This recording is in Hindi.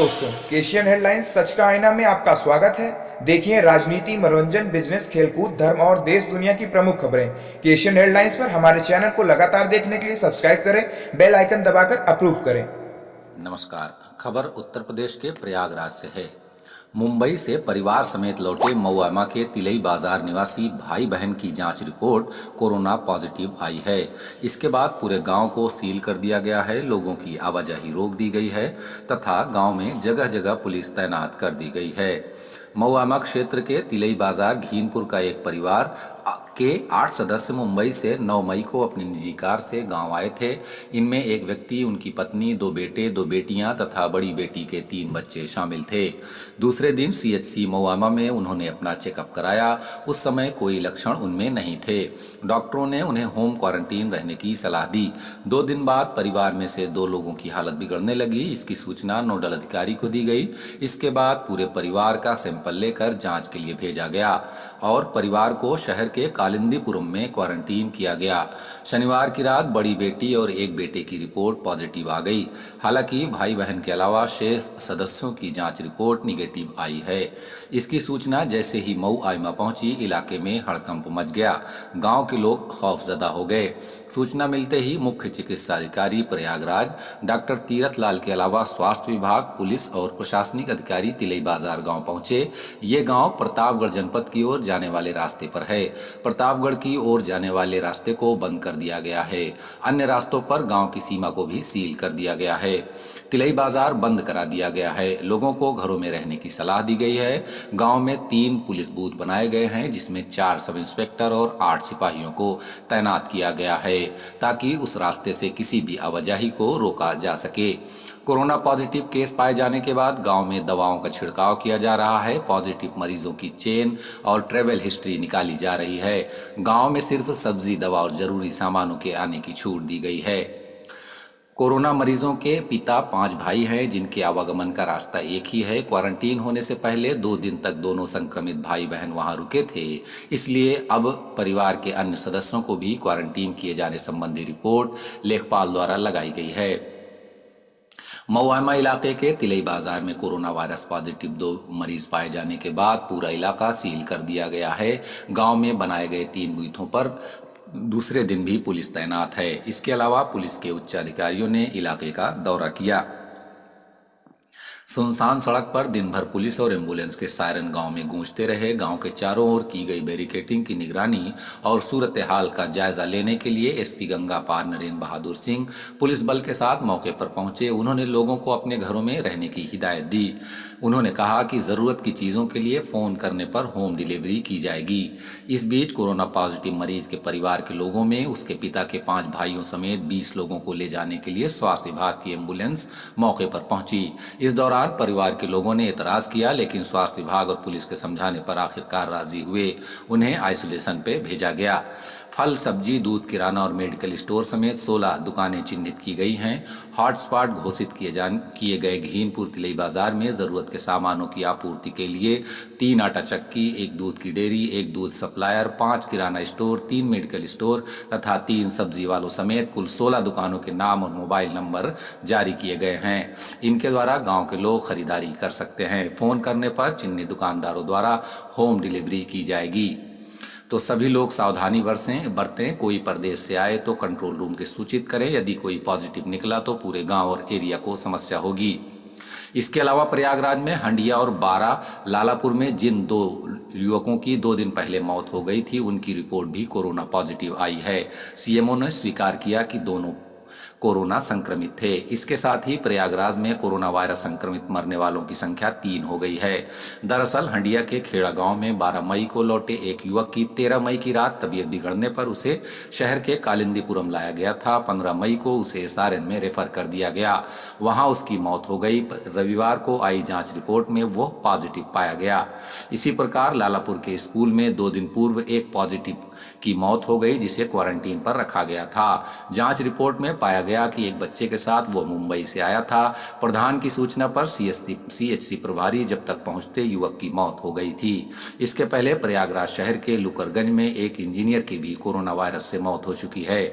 दोस्तों, केशियन हेडलाइंस सच का आईना में आपका स्वागत है। देखिए राजनीति, मनोरंजन, बिजनेस, खेलकूद, धर्म और देश दुनिया की प्रमुख खबरें केशियन हेडलाइंस पर। हमारे चैनल को लगातार देखने के लिए सब्सक्राइब करें, बेल आइकन दबाकर अप्रूव करें। नमस्कार। खबर उत्तर प्रदेश के प्रयागराज से है। मुंबई से परिवार समेत लौटे मऊआमा के तिलई बाजार निवासी भाई बहन की जांच रिपोर्ट कोरोना पॉजिटिव आई है। इसके बाद पूरे गांव को सील कर दिया गया है, लोगों की आवाजाही रोक दी गई है तथा गांव में जगह जगह पुलिस तैनात कर दी गई है। मऊआमा क्षेत्र के तिलई बाजार घीनपुर का एक परिवार के 8 सदस्य मुंबई से 9 मई को अपनी निजी कार से गांव आए थे। इनमें एक व्यक्ति, उनकी पत्नी, 2 बेटे, 2 बेटियां तथा बड़ी बेटी के 3 बच्चे शामिल थे। दूसरे दिन सीएचसी मऊआमा में उन्होंने अपना चेकअप कराया। उस समय कोई लक्षण उनमें नहीं थे। डॉक्टरों ने उन्हें होम क्वारंटीन रहने की सलाह दी। 2 दिन बाद परिवार में से 2 लोगों की हालत बिगड़ने लगी। इसकी सूचना नोडल अधिकारी को दी गई। इसके बाद पूरे परिवार का सैंपल लेकर जांच के लिए भेजा गया और परिवार को शहर के कालिंदीपुरम में क्वारंटीन किया गया। शनिवार की रात बड़ी बेटी और एक बेटे की रिपोर्ट पॉजिटिव आ गई। हालांकि भाई बहन के अलावा शेष सदस्यों की जांच रिपोर्ट निगेटिव आई है। इसकी सूचना जैसे ही मऊ आइमा पहुंची, इलाके में हड़कंप मच गया। गांव के लोग खौफजदा हो गए। सूचना मिलते ही मुख्य चिकित्सा अधिकारी प्रयागराज डॉक्टर तीरथ लाल के अलावा स्वास्थ्य विभाग, पुलिस और प्रशासनिक अधिकारी तिलई बाजार गांव पहुंचे। ये गांव प्रतापगढ़ जनपद की ओर जाने वाले रास्ते पर है। प्रतापगढ़ की ओर जाने वाले रास्ते को बंद कर दिया गया है। अन्य रास्तों पर गांव की सीमा को भी सील कर दिया गया है। तिलई बाजार बंद करा दिया गया है। लोगों को घरों में रहने की सलाह दी गई है। गांव में 3 पुलिस बूथ बनाए गए हैं, जिसमें 4 सब इंस्पेक्टर और 8 सिपाहियों को तैनात किया गया है ताकि उस रास्ते से किसी भी आवाजाही को रोका जा सके। कोरोना पॉजिटिव केस पाए जाने के बाद गांव में दवाओं का छिड़काव किया जा रहा है। पॉजिटिव मरीजों की चेन और ट्रेवल हिस्ट्री निकाली जा रही है। गांव में सिर्फ सब्जी, दवा और जरूरी सामानों के आने की छूट दी गई है। कोरोना मरीजों के पिता 5 भाई हैं, जिनके आवागमन का रास्ता एक ही है। क्वारंटीन होने से पहले 2 दिन तक दोनों संक्रमित भाई बहन वहां रुके थे। इसलिए अब परिवार के अन्य सदस्यों को भी क्वारंटीन किए जाने संबंधी रिपोर्ट लेखपाल द्वारा लगाई गई है। मऊआमा इलाके के तिलई बाजार में कोरोना वायरस पॉजिटिव 2 मरीज पाए जाने के बाद पूरा इलाका सील कर दिया गया है। गांव में बनाए गए 3 बूथों पर दूसरे दिन भी पुलिस तैनात है। इसके अलावा पुलिस के उच्च अधिकारियों ने इलाके का दौरा किया। सुनसान सड़क पर दिन भर पुलिस और एम्बुलेंस के सायरन गांव में गूंजते रहे। गांव के चारों ओर की गई बैरिकेडिंग की निगरानी और सूरत हाल का जायजा लेने के लिए एसपी गंगा पार नरेंद्र बहादुर सिंह पुलिस बल के साथ मौके पर पहुंचे। उन्होंने लोगों को अपने घरों में रहने की हिदायत दी। उन्होंने कहा कि जरूरत की चीजों के लिए फोन करने पर होम डिलीवरी की जाएगी। इस बीच कोरोना पॉजिटिव मरीज के परिवार के लोगों में उसके पिता के 5 भाइयों समेत 20 लोगों को ले जाने के लिए स्वास्थ्य विभाग की एम्बुलेंस मौके पर पहुंची। इस दौरान परिवार के लोगों ने एतराज किया, लेकिन स्वास्थ्य विभाग और पुलिस के समझाने पर आखिरकार राजी हुए। उन्हें आइसोलेशन पे भेजा गया। फल, सब्जी, दूध, किराना और मेडिकल स्टोर समेत 16 दुकानें चिन्हित की गई हैं। हॉटस्पॉट घोषित किए गए घीनपुर तिलई बाजार में जरूरत के सामानों की आपूर्ति के लिए 3 आटा चक्की, 1 दूध की डेयरी, 1 दूध सप्लायर, 5 किराना स्टोर, 3 मेडिकल स्टोर तथा 3 सब्जी वालों समेत कुल 16 दुकानों के नाम और मोबाइल नंबर जारी किए गए हैं। इनके द्वारा गांव के लोग खरीदारी कर सकते हैं। फोन करने पर चिन्हित दुकानदारों द्वारा होम डिलीवरी की जाएगी। तो सभी लोग सावधानी बरतें। कोई परदेश से आए तो कंट्रोल रूम के सूचित करें। यदि कोई पॉजिटिव निकला तो पूरे गांव और एरिया को समस्या होगी। इसके अलावा प्रयागराज में हंडिया और बारा लालापुर में जिन 2 युवकों की 2 दिन पहले मौत हो गई थी, उनकी रिपोर्ट भी कोरोना पॉजिटिव आई है। सीएमओ ने स्वीकार किया कि दोनों कोरोना संक्रमित थे। इसके साथ ही प्रयागराज में कोरोना वायरस संक्रमित मरने वालों की संख्या 3 हो गई है। दरअसल हंडिया के खेड़ा गांव में 12 मई को लौटे एक युवक की 13 मई की रात तबीयत बिगड़ने पर उसे शहर के कालिंदीपुरम लाया गया था। 15 मई को उसे सारण में रेफर कर दिया गया। वहां उसकी मौत हो गई। रविवार को आई जांच रिपोर्ट में वो पॉजिटिव पाया गया। इसी प्रकार लालापुर के स्कूल में 2 दिन पूर्व एक पॉजिटिव की मौत हो गई, जिसे क्वारंटीन पर रखा गया था। जांच रिपोर्ट में पाया गया कि एक बच्चे के साथ वो मुंबई से आया था। प्रधान की सूचना पर सीएचसी प्रभारी जब तक पहुंचते युवक की मौत हो गई थी। इसके पहले प्रयागराज शहर के लुकरगंज में एक इंजीनियर की भी कोरोना वायरस से मौत हो चुकी है।